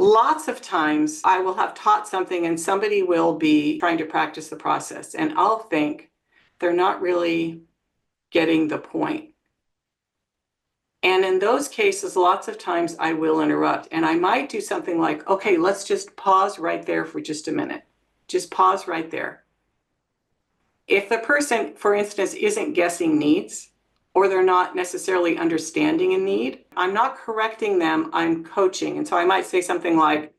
Lots of times I will have taught something and somebody will be trying to practice the process, and I'll think they're not really getting the point. And in those cases, lots of times I will interrupt, and I might do something like, okay, let's just pause right there for just a minute. Just pause right there. If the person, for instance, isn't guessing needs, or they're not necessarily understanding a need, I'm not correcting them, I'm coaching. And so I might say something like,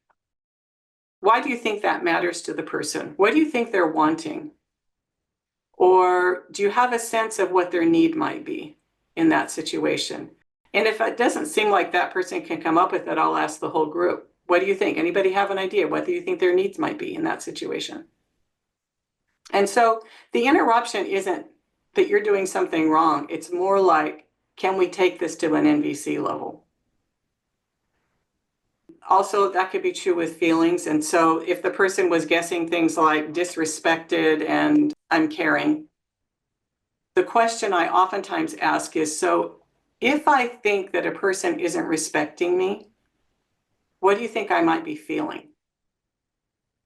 why do you think that matters to the person? What do you think they're wanting? Or do you have a sense of what their need might be in that situation? And if it doesn't seem like that person can come up with it, I'll ask the whole group, what do you think? Anybody have an idea? What do you think their needs might be in that situation? And so the interruption isn't that you're doing something wrong. It's more like, can we take this to an NVC level? Also, that could be true with feelings. And so if the person was guessing things like disrespected and uncaring, the question I oftentimes ask is, so if I think that a person isn't respecting me, what do you think I might be feeling?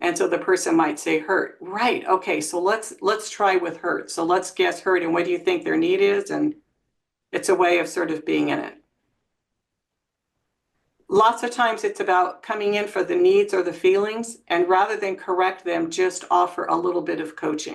And so the person might say hurt. Right, okay, so let's try with hurt. So let's guess hurt, and what do you think their need is? And it's a way of sort of being in it. Lots of times it's about coming in for the needs or the feelings, and rather than correct them, just offer a little bit of coaching.